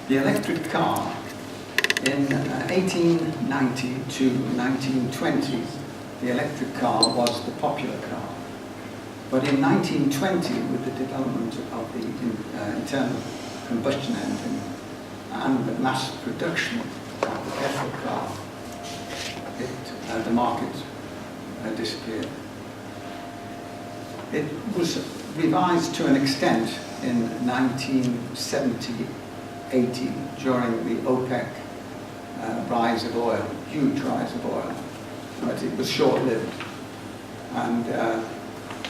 The electric car in 1890 to 1920, the electric car was the popular car. But in 1920, with the development of the internal combustion engine and the mass production of the petrol car, the market disappeared. It was revised to an extent in 1970-80 during the OPEC rise of oil, huge rise of oil, but it was short-lived. And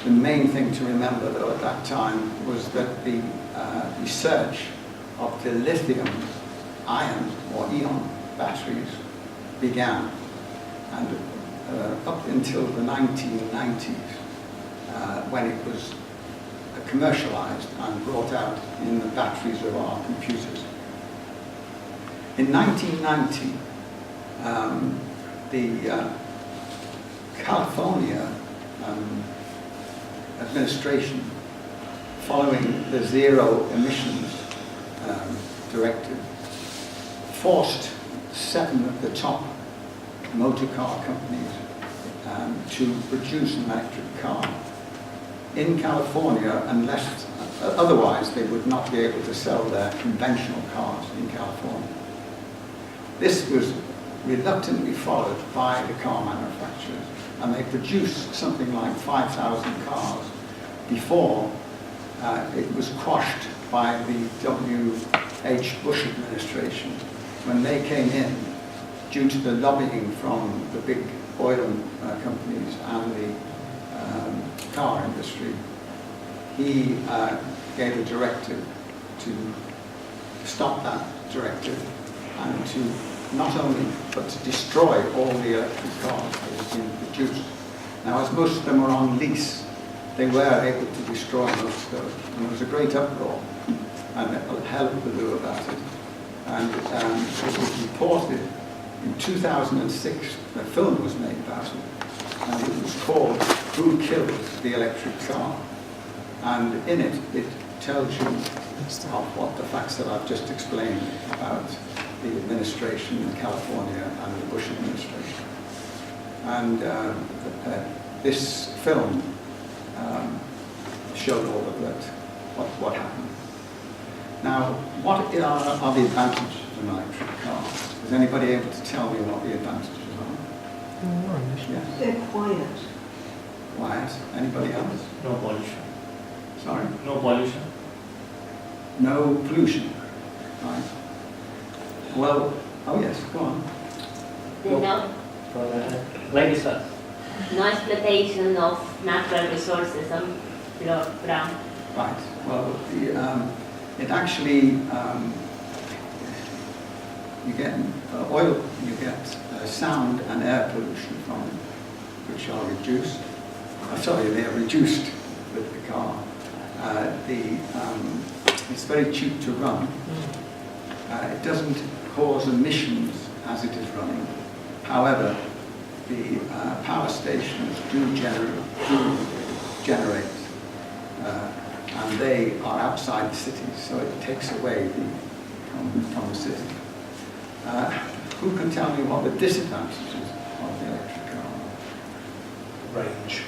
the main thing to remember, though, at that time was that the research of the lithium-ion or ion batteries began, and up until the 1990s, when it was commercialized and brought out in the batteries of our computers. In 1990, the California administration, following the zero emissions directive, forced 7 of the top motor car companies to produce an electric car in California, unless otherwise they would not be able to sell their conventional cars in California. This was reluctantly followed by the car manufacturers, and they produced something like 5,000 cars before it was quashed by the W.H. Bush administration when they came in due to the lobbying from the big oil companies and the car industry. He gave a directive to stop that directive and to not only, but to destroy all the electric cars that had been produced. Now, as most of them were on lease, they were able to destroy most of those. And there was a great uproar and a hell to do about it. And it was reported in 2006, a film was made about it, and it was called Who Killed the Electric Car? And in it, it tells you of what the facts that I've just explained about the administration in California and the Bush administration. And this film showed all of that, what happened. Now, what are the advantages of an electric car? Is anybody able to tell me what the advantages are? Yes. They're quiet. Quiet. Anybody else? No pollution. Sorry? No pollution. No pollution. Right. Well, oh yes, go on. Like this one. No exploitation of natural resources on ground. Right. Well, it actually, you get oil, you get sound and air pollution from it, which are reduced. Sorry, they are reduced with the car. It's very cheap to run. It doesn't cause emissions as it is running. However, the power stations do generate, and they are outside the city, so it takes away from the city. Who can tell me what the disadvantages of the electric car are? Range.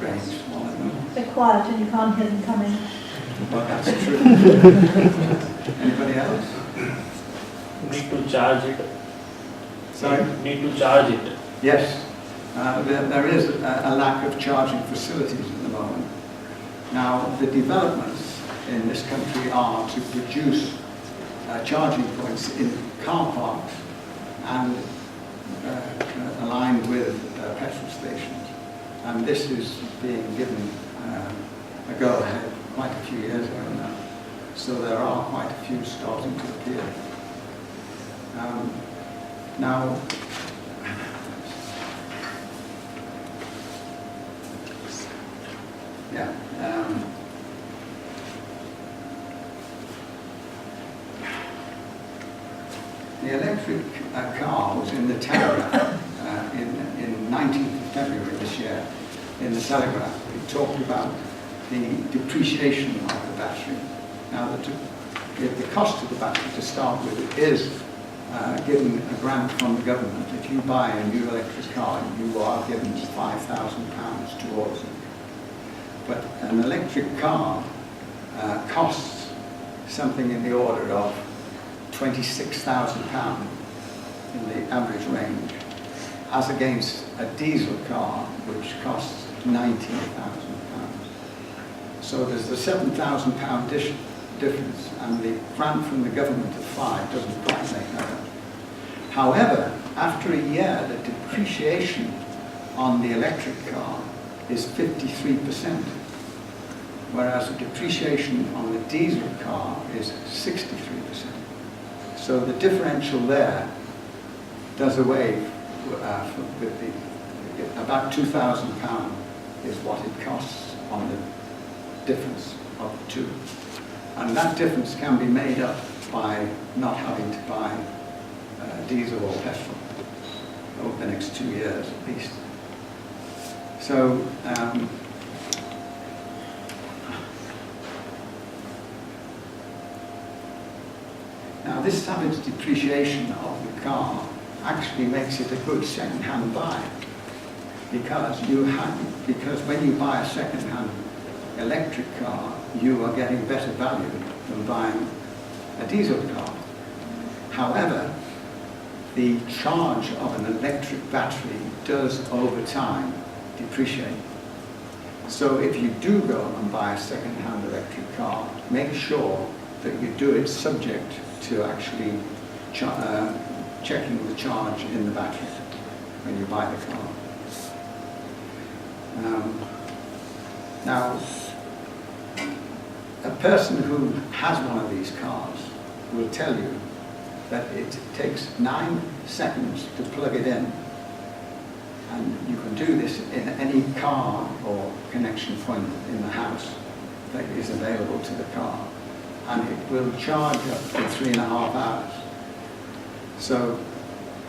Range, one of them. They're quiet and you can't hear them coming. Well, that's true. Anybody else? Need to charge it. Sorry? Need to charge it. Yes. There is a lack of charging facilities at the moment. Now, the developments in this country are to produce charging points in car parks and aligned with petrol stations. And this is being given a go-ahead quite a few years ago now. So there are quite a few starting to appear. Now, yeah. The electric car was in the Telegraph in 19th of February this year. In the Telegraph, it talked about the depreciation of the battery. Now, the cost of the battery to start with is given a grant from the government. If you buy a new electric car, you are given £5,000 towards it. But an electric car costs something in the order of £26,000 in the average range, as against a diesel car which costs £19,000. So there's the £7,000 difference, and the grant from the government of 5 doesn't quite make that up. However, after a year, the depreciation on the electric car is 53%, whereas the depreciation on the diesel car is 63%. So the differential there does away with about £2,000 is what it costs on the difference of the two. And that difference can be made up by not having to buy diesel or petrol over the next 2 years at least. So now this savage depreciation of the car actually makes it a good second-hand buy, because when you buy a second-hand electric car, you are getting better value than buying a diesel car. However, the charge of an electric battery does over time depreciate. So if you do go and buy a second-hand electric car, make sure that you do it subject to actually checking the charge in the battery when you buy the car. Now, a person who has one of these cars will tell you that it takes 9 seconds to plug it in, and you can do this in any car or connection point in the house that is available to the car, and it will charge up to 3.5 hours. So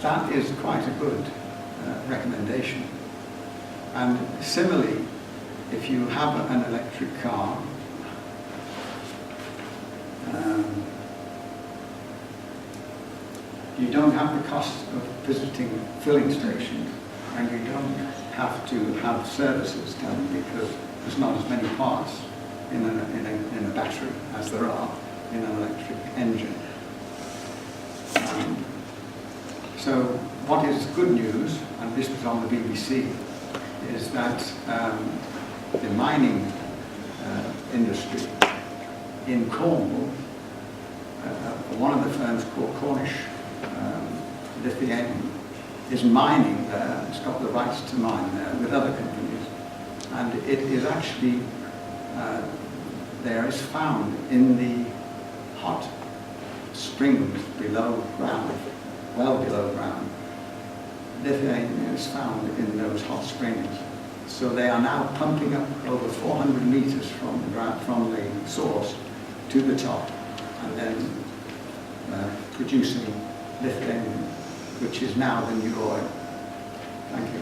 that is quite a good recommendation. And similarly, if you have an electric car, you don't have the cost of visiting filling stations, and you don't have to have services done, because there's not as many parts in a battery as there are in an electric engine. So what is good news, and this was on the BBC, is that the mining industry in Cornwall, one of the firms called Cornish Lithium is mining there. It's got the rights to mine there with other companies, and it is actually there is found in the hot springs below ground, well below ground. Lithium is found in those hot springs. So they are now pumping up over 400 meters from the ground, from the source to the top, and then producing lithium, which is now the new oil. Thank you.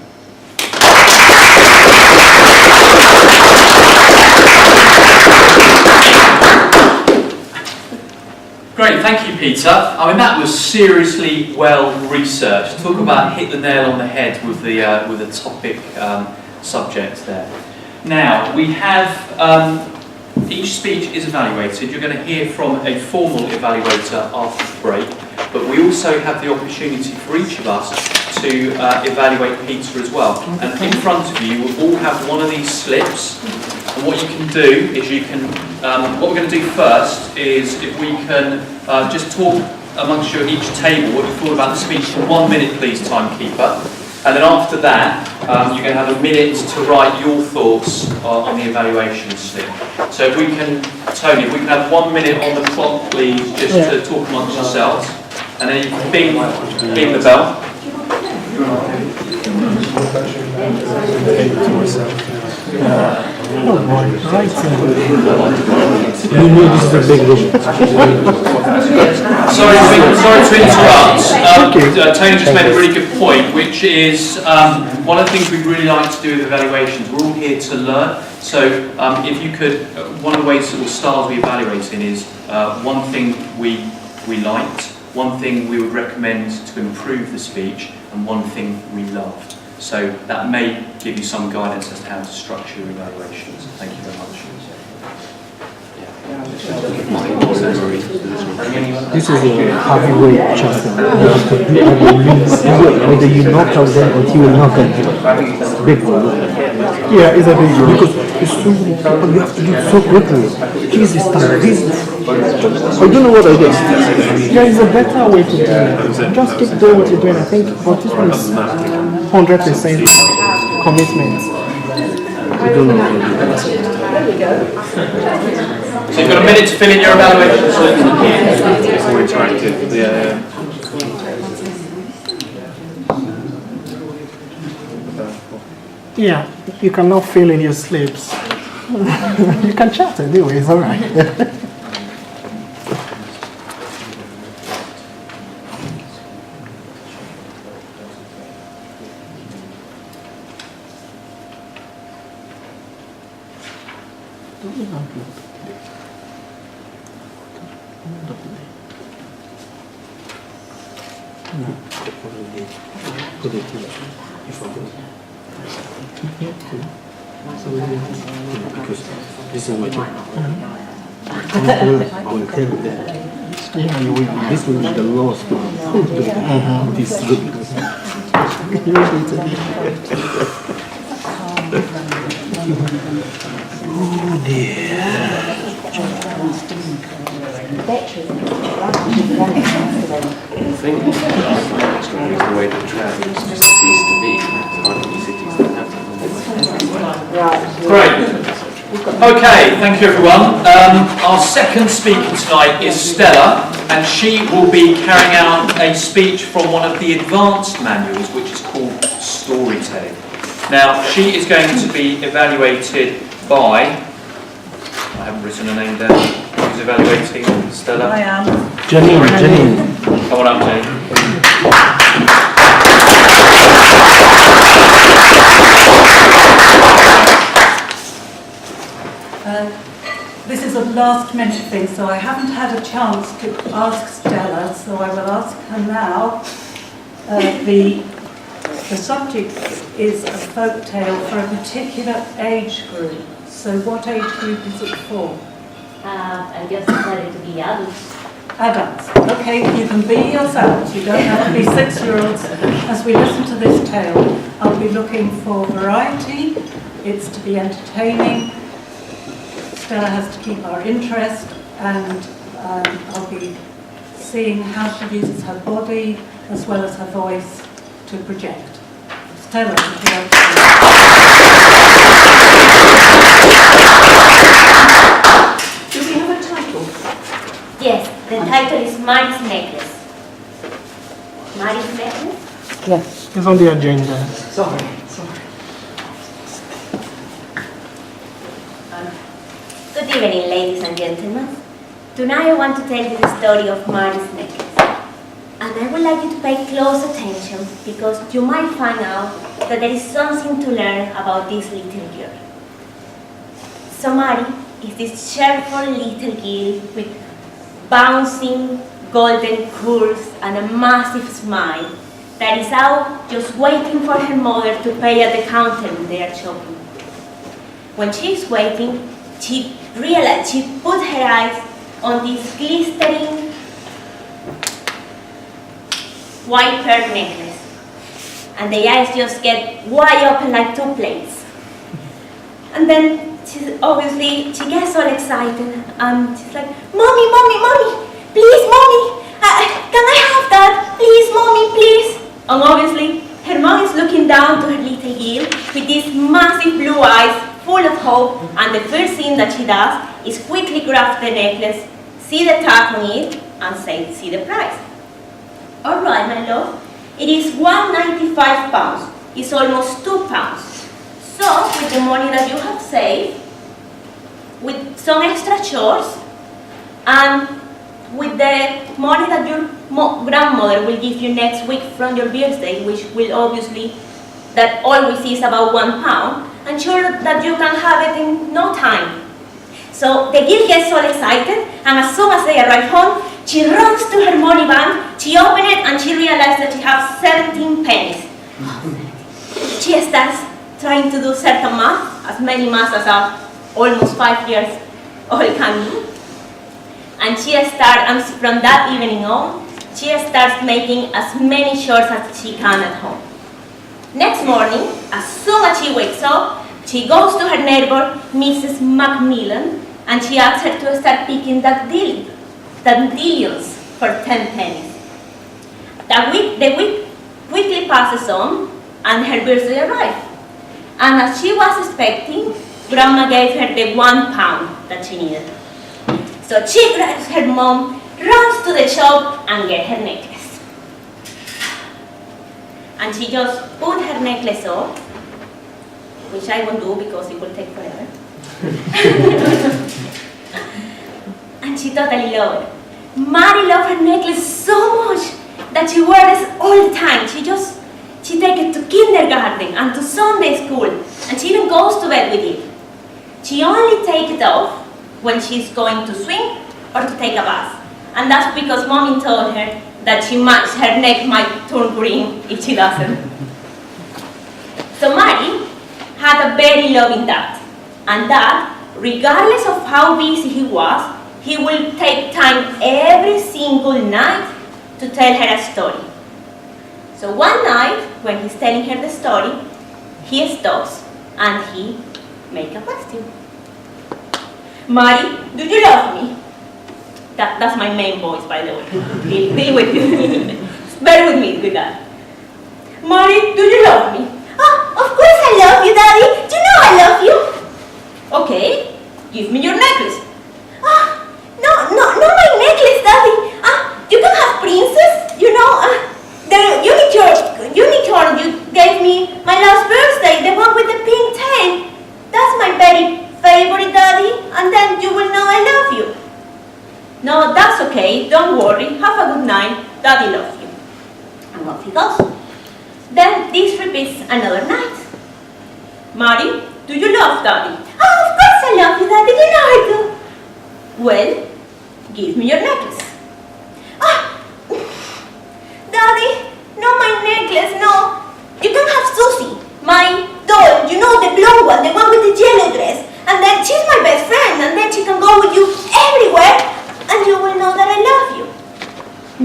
Great, thank you, Peter. I mean, that was seriously well researched. Talk about hit the nail on the head with the topic subject there. Now, we have each speech is evaluated. You're going to hear from a formal evaluator after the break, but we also have the opportunity for each of us to evaluate Peter as well. And in front of you, we'll all have one of these slips. And what you can do is you can, what we're going to do first is if we can just talk amongst you at each table what you thought about the speech for 1 minute, please, timekeeper. And then after that, you're going to have a minute to write your thoughts on the evaluation slip. So if we can, Tony, if we can have 1 minute on the clock, please, just to talk amongst yourselves. And then you can bing the bell. Oh boy, right. You know this is a big room. sorry to interrupt. Tony just made a really good point, which is one of the things we'd really like to do with evaluations. We're all here to learn. So if you could, one of the ways or styles we evaluate in is one thing we liked, one thing we would recommend to improve the speech, and one thing we loved. So that may give you some guidance as to how to structure your evaluations. Thank you very much. This is a heavyweight champion. Either you knock out them or he will knock out you. Big one. Yeah, it's a big one. Because it's so many people, you have to do it so quickly. He's this time. I don't know what I did. There is a better way to do it. Just keep doing what you're doing. I think, but this one is 100% commitment. I don't know what to do. There we go. So you've got a minute to fill in your evaluation. It's more interactive. Yeah. Yeah, you cannot fill in your slips. You can chat anyway, it's alright. Because this is my job. I will tell you that. Yeah, you will. This will be the lowest school. This is good. Oh dear. The thing is, the way the traffic just ceased to be. It's hard to be cities that have that. Great. Okay, thank you everyone. Our second speaker tonight is Stella, and she will be carrying out a speech from one of the advanced manuals, which is called Storytelling. Now, she is going to be evaluated by, I haven't written her name down, who's evaluating Stella? I am. Janine. Come on up, Janine. This is a last minute thing, so I haven't had a chance to ask Stella, so I will ask her now. The subject is a folk tale for a particular age group. So what age group is it for? I just decided to be adults. Adults. Okay, you can be yourselves. You don't have to be 6-year-olds. As we listen to this tale, I'll be looking for variety. It's to be entertaining. Stella has to keep our interest, and I'll be seeing how she uses her body as well as her voice to project. Stella, would you like to do we have a title? Yes, the title is Mary's Necklace. Mary's Necklace? Yes. It's on the agenda. Sorry. Good evening, ladies and gentlemen. Tonight I want to tell you the story of Mary's Necklace. And I would like you to pay close attention, because you might find out that there is something to learn about this little girl. So Mary is this cheerful little girl with bouncing golden curls and a massive smile that is out just waiting for her mother to pay at the counter when they are shopping. When she is waiting, she put her eyes on this glistering white pearl necklace, and the eyes just get wide open like two plates. And then she gets all excited, and she's like, "Mommy, mommy, mommy, please, mommy, can I have that? Please, mommy, please." And obviously, her mom is looking down to her little girl with these massive blue eyes, full of hope, and the first thing that she does is quickly grab the necklace, see the tag on it, and say, "See the price." "All right, my love, it is £195. It's almost £2. So, with the money that you have saved, with some extra chores, and with the money that your grandmother will give you next week from your birthday, which will obviously, that always is about £1, and sure that you can have it in no time. So the girl gets so excited, and as soon as they arrive home, she runs to her money bank, she opens it, and she realizes that she has 17 pennies. She starts trying to do certain math, as many maths as a almost 5 years old can do. And she starts, and from that evening on, she starts making as many shorts as she can at home. Next morning, as soon as she wakes up, she goes to her neighbor, Mrs. Macmillan, and she asks her to start picking dandelions for 10 pennies. The week quickly passes on, and her birthday arrived. And as she was expecting, Grandma gave her the £1 that she needed. So she grabs her mom, runs to the shop, and gets her necklace. And she just put her necklace on, which I won't do because it will take forever. And she totally loved it. Mary loved her necklace so much that she wears it all the time. She takes it to kindergarten and to Sunday school, and she even goes to bed with it. She only takes it off when she's going to swim or to take a bath. And that's because Mommy told her that her neck might turn green if she doesn't. So Mary had a very loving dad, and Dad, regardless of how busy he was, he will take time every single night to tell her a story. So one night, when he's telling her the story, he stops and he makes a question. Mary, do you love me? That's my main voice, by the way. Deal with me. Bear with me with that. Mary, do you love me? Oh, of course I love you, Daddy. You know I love you. Okay, give me your necklace. No, my necklace, Daddy. You can have princess. You know, the unicorn you gave me my last birthday, the one with the pink tail. That's my very favorite, Daddy. And then you will know I love you. No, that's okay. Don't worry. Have a good night. Daddy loves you. And off he goes. Then this repeats another night. Mary, do you love Daddy? Oh, of course I love you, Daddy. You know I do. Well, give me your necklace. Daddy, no, my necklace, no. You can have Susie, my doll, you know, the blonde one, the one with the yellow dress. And then she's my best friend, and then she can go with you everywhere, and you will know that I love you.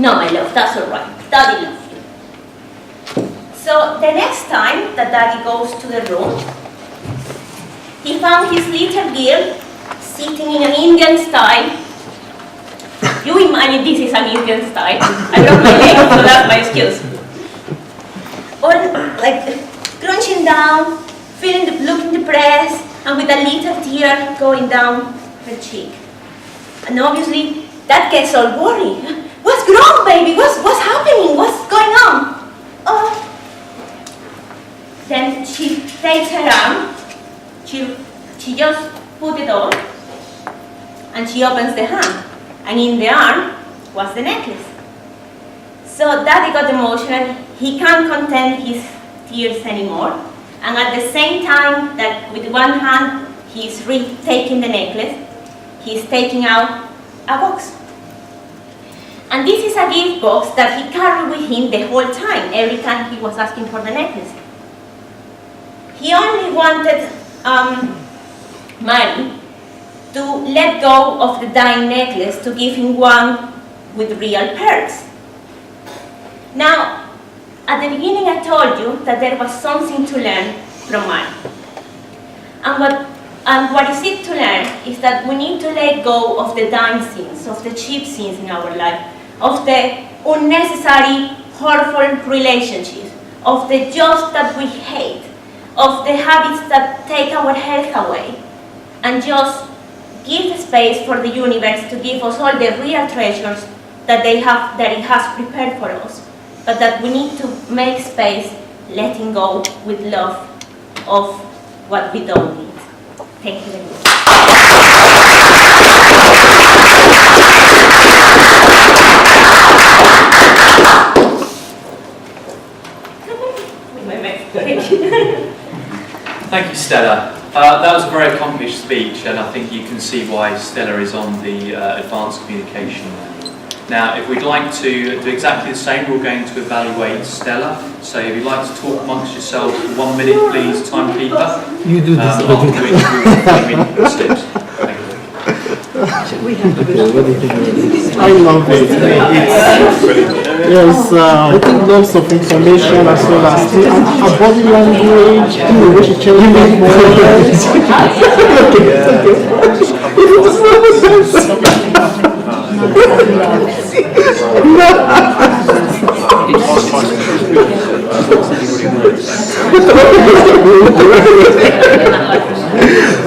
No, my love, that's all right. Daddy loves you. So the next time that Daddy goes to the room, he found his little girl sitting in an Indian style. You imagine this is an Indian style. I broke my leg, so that's my excuse. Or like crunching down, looking depressed, and with a little tear going down her cheek. And obviously, that gets all worried. What's wrong, baby? What's happening? What's going on? Then she takes her arm. She just put it on, and she opens the hand. And in the arm was the necklace. So Daddy got emotional. He can't contain his tears anymore. And at the same time that with one hand he's taking the necklace, he's taking out a box. And this is a gift box that he carried with him the whole time, every time he was asking for the necklace. He only wanted Mary to let go of the dying necklace to give him one with real pearls. Now, at the beginning I told you that there was something to learn from Mary. And what is it to learn is that we need to let go of the dying sins, of the cheap sins in our life, of the unnecessary, hurtful relationships, of the jobs that we hate, of the habits that take our health away, and just give the space for the universe to give us all the real treasures that it has prepared for us, but that we need to make space, letting go with love of what we don't need. Thank you very much. Thank you. Thank you, Stella. That was a very accomplished speech, and I think you can see why Stella is on the advanced communication. Now, if we'd like to do exactly the same, we're going to evaluate Stella. So if you'd like to talk amongst yourselves for 1 minute, please, timekeeper. You do this. After which we will 3-minute slips. Thank you. I love it. Yes, I think lots of information as well as her body language, the way she changes her voice.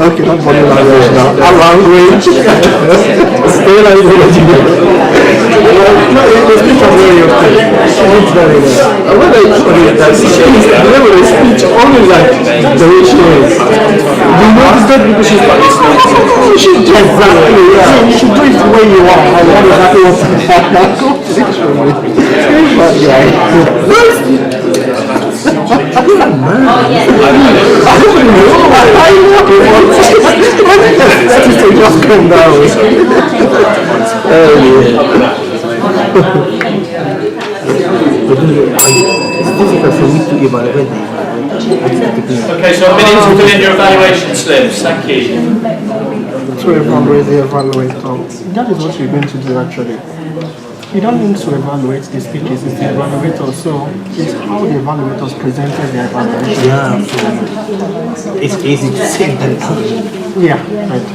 Okay, not body language now. Our language. Stay language. No, the speech was very okay. She did very well. When I studied that, she never a speech only like the way she is. You notice that because she's like, she's exactly, yeah. You should do it the way you are. I want exactly what that is to just come down. It's difficult for me to evaluate the Okay, so a minute to fill in your evaluation slips. Thank you. to evaluate the evaluator. That is what you're going to do actually. You don't need to evaluate the speeches, it's the evaluator, so it's how the evaluators presented their evaluation. Yeah, so it's easy to say that. Yeah, right.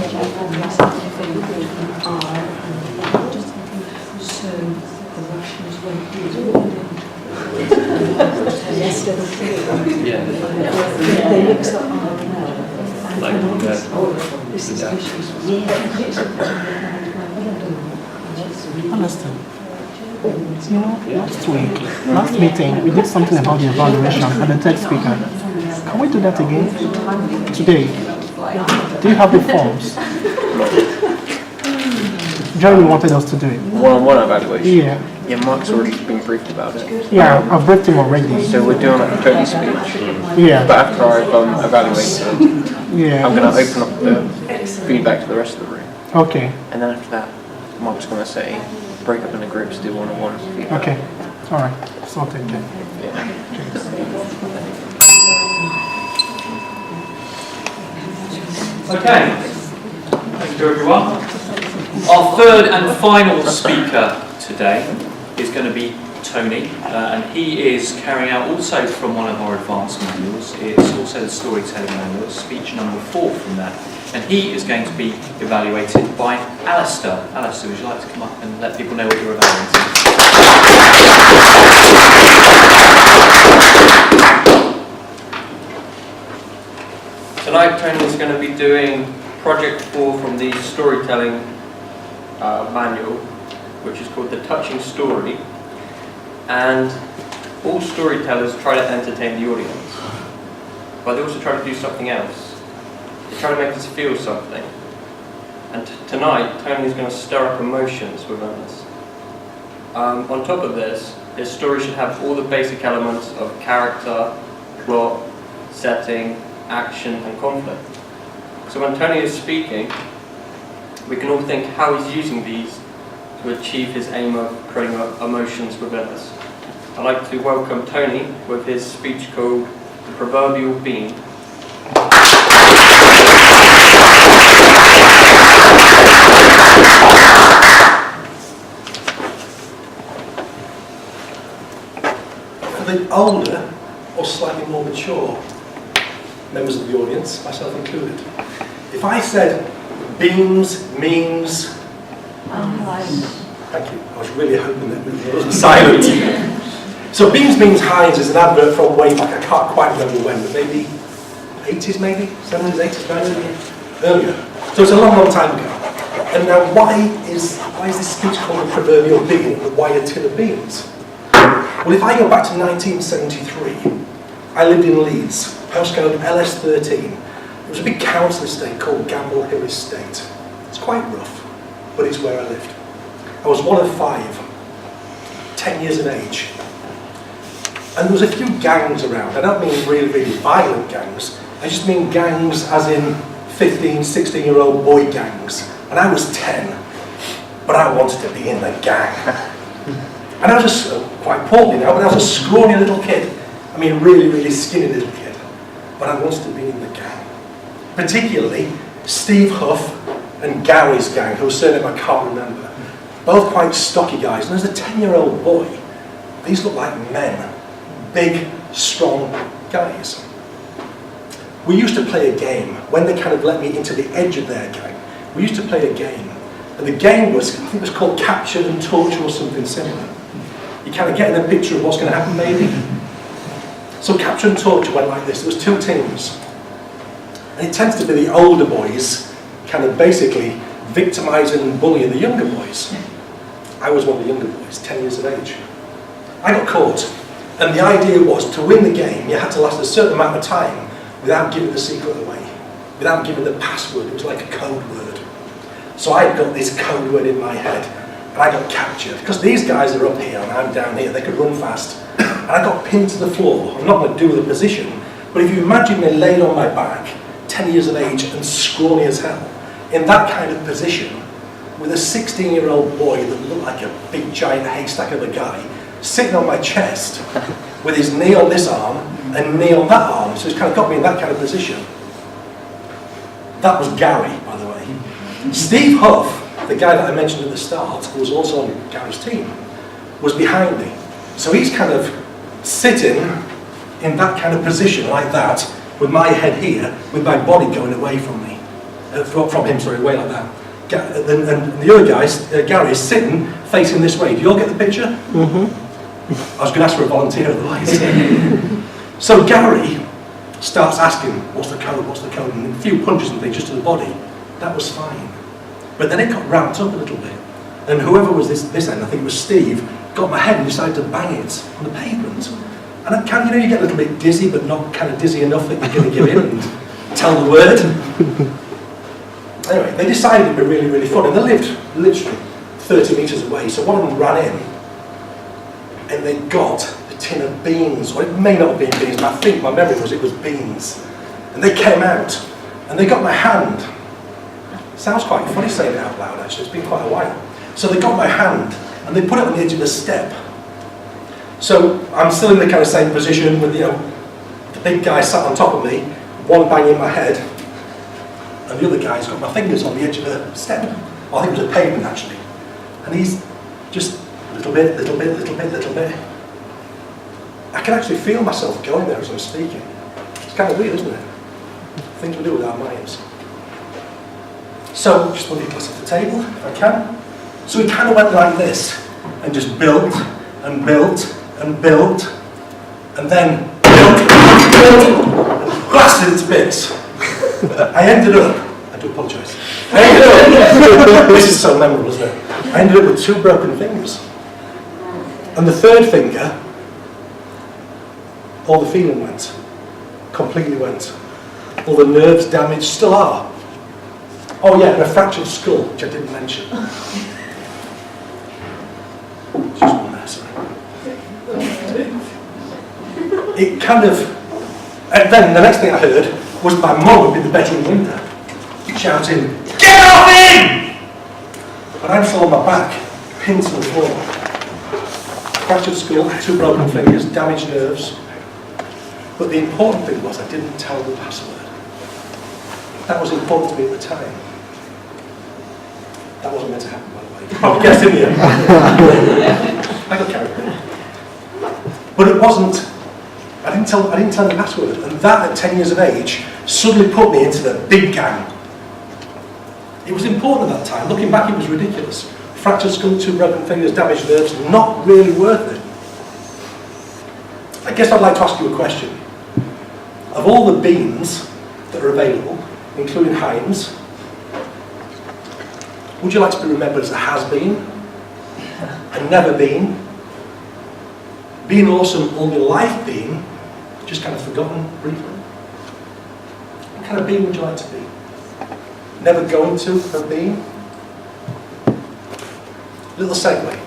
Understand. You know, last meeting, we did something about the evaluation and the third speaker. Can we do that again? Today? Do you have the forms? Jeremy wanted us to do it. One-on-one evaluation? Yeah. Yeah, Mark's already been briefed about it. Yeah, I've briefed him already. So we're doing like a Tony speech. Yeah. But after I've evaluated, Yeah. I'm going to open up the feedback to the rest of the room. Okay. And then after that, Mark's going to say, break up into groups, do one-on-one feedback. Okay. All right. Sorted then. Yeah. Okay. Thank you, everyone. Our third and final speaker today is going to be Tony, and he is carrying out also from one of our advanced manuals. It's also the storytelling manual, speech number 4 from that, and he is going to be evaluated by Alistair. Alistair, would you like to come up and let people know what you're evaluating? Tonight Tony is going to be doing project 4 from the storytelling manual, which is called The Touching Story. And all storytellers try to entertain the audience, but they also try to do something else. They try to make us feel something. And tonight, Tony is going to stir up emotions within us. On top of this, his story should have all the basic elements of character, plot, setting, action, and conflict. So when Tony is speaking, we can all think how he's using these to achieve his aim of creating emotions within us. I'd like to welcome Tony with his speech called The Proverbial Bean. For the older or slightly more mature members of the audience, myself included, if I said beams, memes, thank you, I was really hoping that it wasn't silent. So Beams, Means, Hines is an advert from way back, I can't quite remember when, but maybe 80s maybe? 70s, 80s, 90s? Earlier. So it's a long, long time ago. And now why is this speech called The Proverbial Bean, and why a tin of beans? Well, if I go back to 1973, I lived in Leeds, postcode LS13. It was a big council estate called Gamble Hill Estate. It's quite rough, but it's where I lived. I was one of 5, 10 years of age. And there was a few gangs around. I don't mean really, really violent gangs. I just mean gangs as in 15, 16-year-old boy gangs. And I was 10, but I wanted to be in the gang. And I was just quite portly now, but I was a scrawny little kid. I mean, really, really skinny little kid. But I wanted to be in the gang. Particularly Steve Huff and Gary's gang, whose surname I can't remember. Both quite stocky guys. And as a 10-year-old boy, these look like men. Big, strong guys. We used to play a game when they kind of let me into the edge of their gang. We used to play a game. And the game was, I think it was called Capture and Torture or something similar. You kind of get in a picture of what's going to happen, maybe. So Capture and Torture went like this. There was 2 teams. And it tends to be the older boys kind of basically victimising and bullying the younger boys. I was one of the younger boys, 10 years of age. I got caught. And the idea was to win the game, you had to last a certain amount of time without giving the secret away, without giving the password. It was like a code word. So I got this code word in my head, and I got captured. Because these guys are up here and I'm down here, they could run fast. And I got pinned to the floor. I'm not going to do the position, but if you imagine me laid on my back, 10 years of age and scrawny as hell, in that kind of position, with a 16-year-old boy that looked like a big giant haystack of a guy, sitting on my chest with his knee on this arm and knee on that arm, so it's kind of got me in that kind of position. That was Gary, by the way. Steve Huff, the guy that I mentioned at the start, who was also on Gary's team, was behind me. So he's kind of sitting in that kind of position like that, with my head here, with my body going away from me, from him, sorry, away like that. And the other guy, Gary, is sitting facing this way. Do you all get the picture? Mm-hmm. I was going to ask for a volunteer otherwise. So Gary starts asking, what's the code, and a few punches and things just to the body. That was fine. But then it got ramped up a little bit. And whoever was this end, I think it was Steve, got my head and decided to bang it on the pavement. And I kind of, you get a little bit dizzy, but not kind of dizzy enough that you're going to give in and tell the word. Anyway, they decided it'd be really, really fun. And they lived literally 30 metres away. So one of them ran in, and they got a tin of beans, or it may not have been beans, but I think my memory was it was beans. And they came out, and they got my hand. Sounds quite funny saying it out loud, actually. It's been quite a while. So they got my hand, and they put it on the edge of the step. So I'm still in the kind of same position with, the big guy sat on top of me, one banging my head, and the other guy's got my fingers on the edge of the step. Well, I think it was a pavement, actually. And he's just little bit. I can actually feel myself going there as I'm speaking. It's kind of weird, isn't it? Things we do with our minds. So, just want to get glass off the table, if I can. So we kind of went like this, and just built, and built, and built, and then built, and blasted it to bits. I ended up, I do apologise, this is so memorable, isn't it? I ended up with 2 broken fingers. And the third finger, all the feeling went, completely went. All the nerves damaged, still are. Oh yeah, and a fractured skull, which I didn't mention. Just one there, sorry. It kind of, and then the next thing I heard was my mum up in the bedroom window, shouting, "Get off him!" But I'm still on my back, pinned to the floor. Fractured skull, 2 broken fingers, damaged nerves. But the important thing was I didn't tell the password. That was important to me at the time. That wasn't meant to happen, by the way. Oh, yes, in the end. I got carried away. But it wasn't, I didn't tell the password. And that, at 10 years of age, suddenly put me into the big gang. It was important at that time. Looking back, it was ridiculous. Fractured skull, 2 broken fingers, damaged nerves, not really worth it. I guess I'd like to ask you a question. Of all the beans that are available, including Heinz, would you like to be remembered as a has-been, a never-been, being awesome all your life being, just kind of forgotten briefly? What kind of being would you like to be? Never going to have been? Little segue.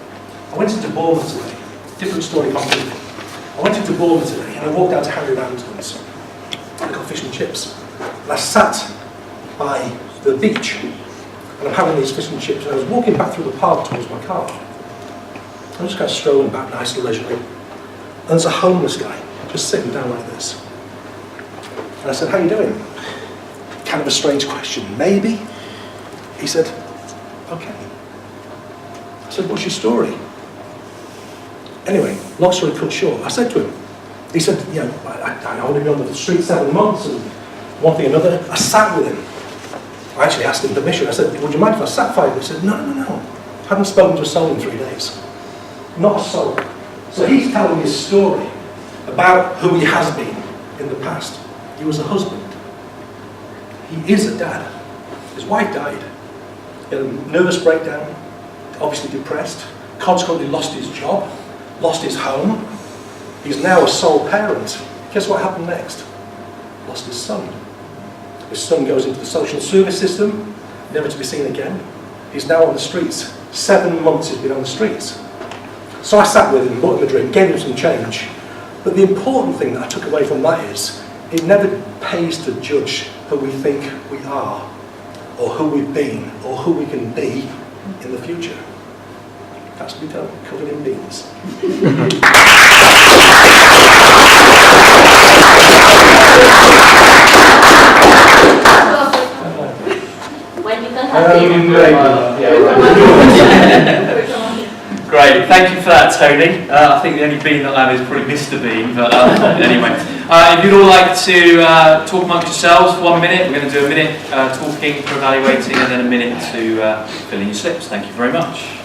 I went into Bournemouth today. Different story completely. I went into Bournemouth today and I walked down to Harry Ramsden's. I got fish and chips. And I sat by the beach and I'm having these fish and chips, and I was walking back through the park towards my car. I'm just kind of strolling back nice and leisurely. And there's a homeless guy just sitting down like this. And I said, how you doing? Kind of a strange question. Maybe? He said, okay. I said, what's your story? Anyway, long story cut short, I said to him, he said, you know, I only been on the street 7 months and one thing and another. I sat with him. I actually asked him permission. I said, would you mind if I sat 5 minutes? He said, no. Hadn't spoken to a soul in 3 days. Not a soul. So he's telling me his story about who he has been in the past. He was a husband. He is a dad. His wife died. He had a nervous breakdown, obviously depressed, consequently lost his job, lost his home. He's now a sole parent. Guess what happened next? Lost his son. His son goes into the social service system, never to be seen again. He's now on the streets. 7 months he's been on the streets. So I sat with him, bought him a drink, gave him some change. But the important thing that I took away from that is, it never pays to judge who we think we are, or who we've been, or who we can be in the future. That's to be done, covered in beans. When you can have Great, thank you for that, Tony. I think the only bean that I have is probably Mr. Bean, but anyway. If you'd all like to talk amongst yourselves for 1 minute, we're going to do a minute talking for evaluating and then a minute to fill in your slips. Thank you very much.